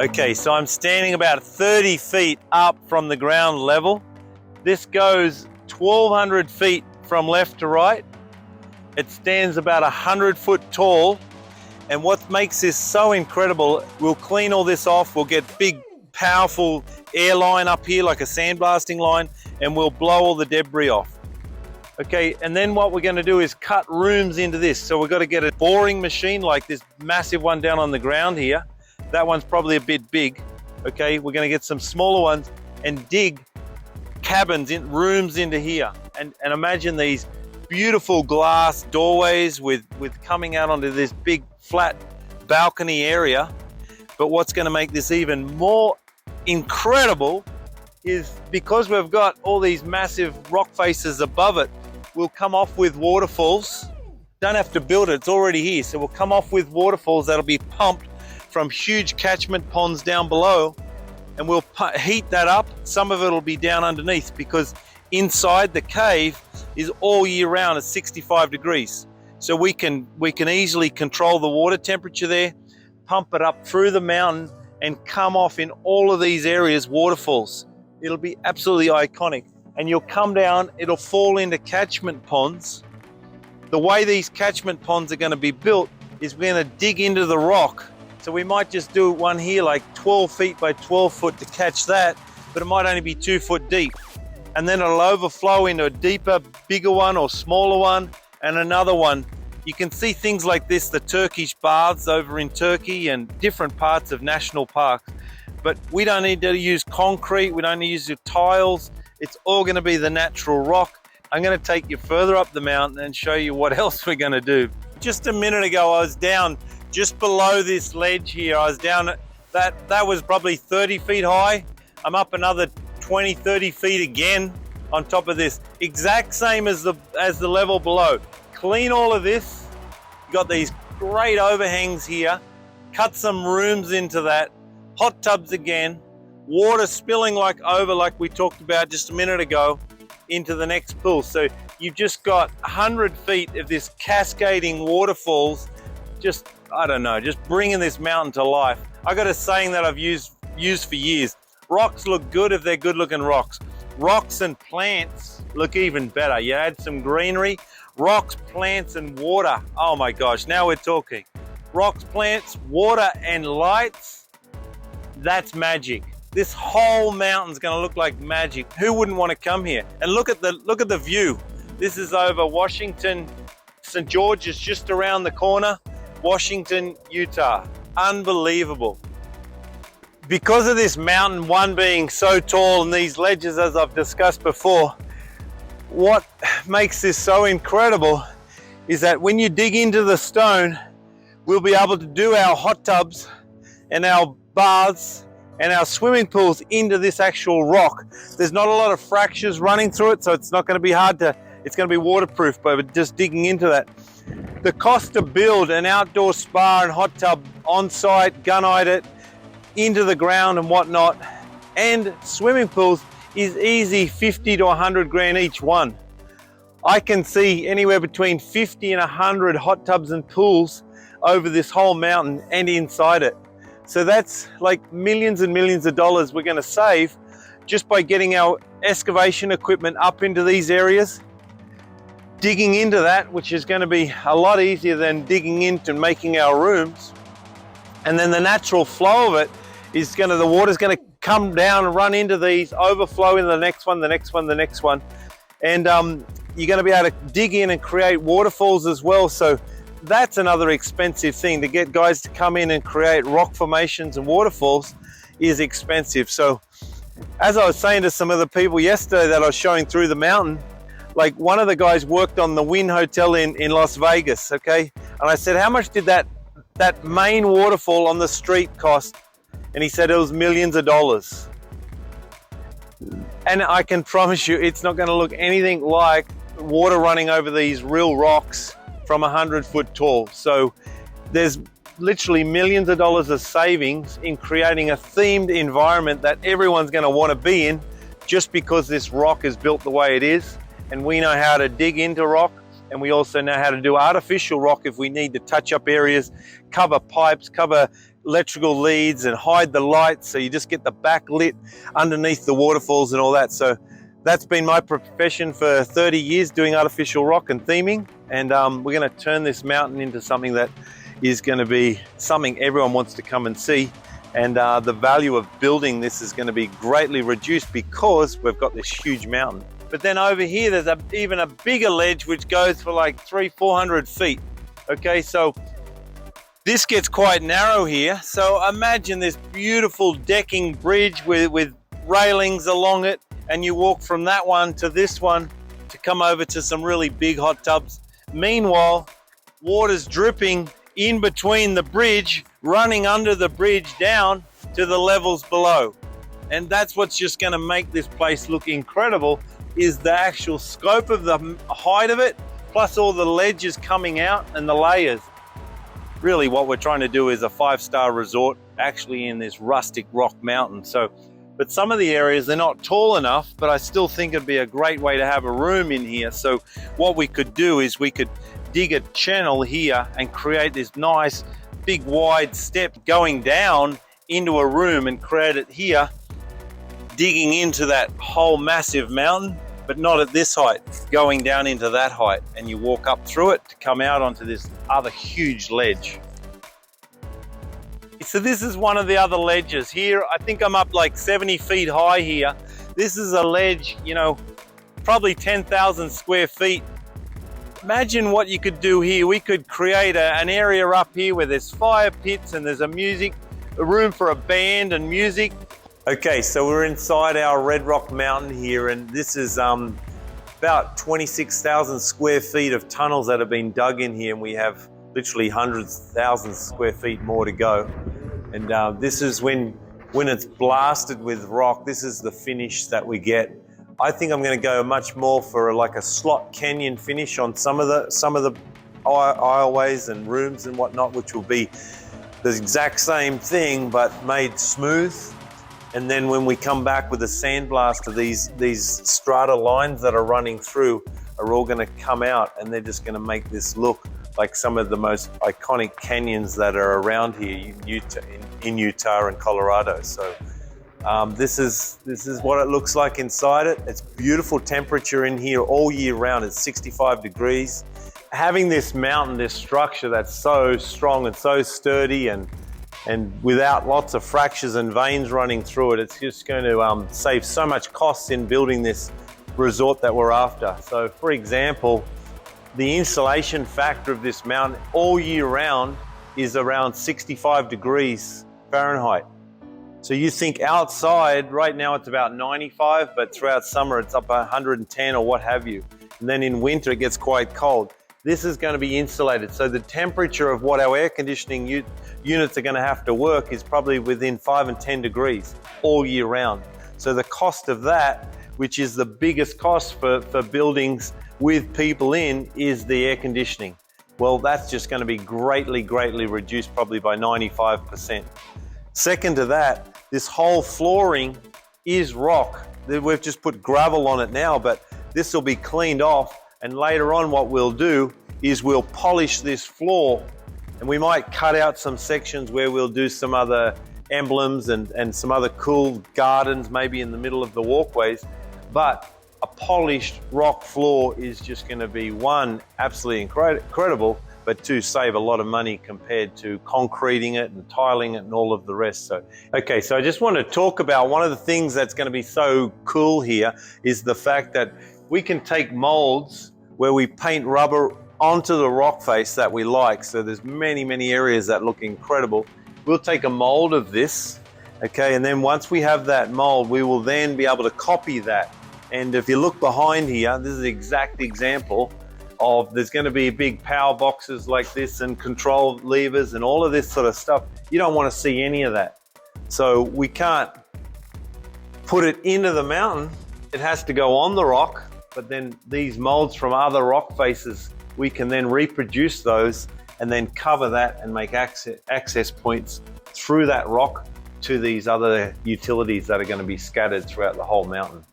Okay, so I'm standing about 30 feet up from the ground level. This goes 1,200 feet from left to right. It stands about 100 foot tall. And what makes this so incredible, we'll clean all this off, we'll get big, powerful air line up here like a sandblasting line, and we'll blow all the debris off. Okay, and then what we're going to do is cut rooms into this. So we've got to get a boring machine like this massive one down on the ground here. That one's probably a bit big. Okay, we're going to get some smaller ones and dig cabins, rooms into here. And imagine these beautiful glass doorways with coming out onto this big flat balcony area. But what's going to make this even more incredible is because we've got all these massive rock faces above it, we'll come off with waterfalls. Don't have to build it, it's already here. So we'll come off with waterfalls that'll be pumped from huge catchment ponds down below, and we'll heat that up. Some of it will be down underneath because inside the cave is all year round at 65 degrees. So we can easily control the water temperature there, pump it up through the mountain and come off in all of these areas waterfalls. It'll be absolutely iconic. And you'll come down, it'll fall into catchment ponds. The way these catchment ponds are going to be built is we're going to dig into the rock. So we might just do one here like 12 feet by 12 foot to catch that, but it might only be 2 foot deep. And then it'll overflow into a deeper, bigger one or smaller one and another one. You can see things like this, the Turkish baths over in Turkey and different parts of national parks. But we don't need to use concrete, we don't need to use the tiles. It's all going to be the natural rock. I'm going to take you further up the mountain and show you what else we're going to do. Just a minute ago, I was down just below this ledge here. I was down at that was probably 30 feet high. I'm up another 20, 30 feet again on top of this. Exact same as the level below. Clean all of this. You got these great overhangs here. Cut some rooms into that. Hot tubs again. Water spilling like we talked about just a minute ago into the next pool. So you've just got 100 feet of this cascading waterfalls. Just, I don't know, just bringing this mountain to life. I got a saying that I've used for years. Rocks look good if they're good looking rocks. Rocks and plants look even better. You add some greenery, rocks, plants and water. Oh my gosh, now we're talking. Rocks, plants, water and lights. That's magic. This whole mountain's gonna look like magic. Who wouldn't want to come here? And look at the view. This is over Washington. St. George is just around the corner. Washington, Utah. Unbelievable. Because of this mountain, one being so tall and these ledges, as I've discussed before, what makes this so incredible is that when you dig into the stone, we'll be able to do our hot tubs and our baths and our swimming pools into this actual rock. There's not a lot of fractures running through it, so it's not going to be it's going to be waterproof by just digging into that. The cost to build an outdoor spa and hot tub on site, gunite it, into the ground and whatnot, and swimming pools is easy 50 to 100 grand each one. I can see anywhere between 50 and 100 hot tubs and pools over this whole mountain and inside it. So that's like millions and millions of dollars we're going to save just by getting our excavation equipment up into these areas, digging into that, which is going to be a lot easier than digging into making our rooms. And then the natural flow of it is the water's going to come down and run into these, overflow into the next one, the next one, the next one. And you're going to be able to dig in and create waterfalls as well. So that's another expensive thing. To get guys to come in and create rock formations and waterfalls is expensive. So as I was saying to some of the people yesterday that I was showing through the mountain, like one of the guys worked on the Wynn Hotel in Las Vegas, okay? And I said, how much did that main waterfall on the street cost? And he said it was millions of dollars. And I can promise you it's not going to look anything like water running over these real rocks from 100 foot tall. So there's literally millions of dollars of savings in creating a themed environment that everyone's going to want to be in just because this rock is built the way it is. And we know how to dig into rock, and we also know how to do artificial rock if we need to touch up areas, cover pipes, cover electrical leads and hide the lights, so you just get the backlit underneath the waterfalls and all that. So that's been my profession for 30 years, doing artificial rock and theming. And we're going to turn this mountain into something that is going to be something everyone wants to come and see. And the value of building this is going to be greatly reduced because we've got this huge mountain. But then over here, there's even a bigger ledge which goes for like 300-400 feet. Okay, so this gets quite narrow here. So imagine this beautiful decking bridge with railings along it, and you walk from that one to this one to come over to some really big hot tubs. Meanwhile, water's dripping in between the bridge, running under the bridge down to the levels below. And that's what's just going to make this place look incredible, is the actual scope of the height of it, plus all the ledges coming out and the layers. Really what we're trying to do is a 5-star resort actually in this rustic rock mountain. So, but some of the areas, they're not tall enough, but I still think it'd be a great way to have a room in here. So what we could do is we could dig a channel here and create this nice big wide step going down into a room and create it here, digging into that whole massive mountain, but not at this height, going down into that height, and you walk up through it to come out onto this other huge ledge. So this is one of the other ledges here. I think I'm up like 70 feet high here. This is a ledge, you know, probably 10,000 square feet. Imagine what you could do here. We could create an area up here where there's fire pits and there's a room for a band and music. Okay, so we're inside our Red Rock Mountain here, and this is about 26,000 square feet of tunnels that have been dug in here, and we have literally hundreds of thousands of square feet more to go. And this is when it's blasted with rock, this is the finish that we get. I think I'm going to go much more for like a slot canyon finish on some of the aisleways and rooms and whatnot, which will be the exact same thing but made smooth. And then when we come back with a sandblaster, these strata lines that are running through are all going to come out, and they're just going to make this look like some of the most iconic canyons that are around here in Utah and Colorado. So this is what it looks like inside it. It's beautiful temperature in here all year round. It's 65 degrees. Having this mountain, this structure that's so strong and so sturdy and without lots of fractures and veins running through it, it's just going to save so much costs in building this resort that we're after. So for example, the insulation factor of this mountain all year round is around 65 degrees Fahrenheit. So you think outside, right now it's about 95, but throughout summer it's up 110 or what have you. And then in winter it gets quite cold. This is going to be insulated. So the temperature of what our air conditioning units are going to have to work is probably within 5 and 10 degrees all year round. So the cost of that, which is the biggest cost for buildings with people in, is the air conditioning. Well, that's just going to be greatly reduced, probably by 95%. Second to that, this whole flooring is rock. We've just put gravel on it now, but this will be cleaned off, and later on what we'll do is we'll polish this floor, and we might cut out some sections where we'll do some other emblems and some other cool gardens maybe in the middle of the walkways. But a polished rock floor is just going to be, one, absolutely incredible, but two, save a lot of money compared to concreting it and tiling it and all of the rest. So, okay, so I just want to talk about one of the things that's going to be so cool here is the fact that we can take molds where we paint rubber onto the rock face that we like. So there's many areas that look incredible. We'll take a mold of this, okay, and then once we have that mold, we will then be able to copy that. And if you look behind here, this is the exact example of, there's going to be big power boxes like this and control levers and all of this sort of stuff. You don't want to see any of that. So we can't put it into the mountain. It has to go on the rock, but then these molds from other rock faces, we can then reproduce those and then cover that and make access points through that rock to these other utilities that are going to be scattered throughout the whole mountain.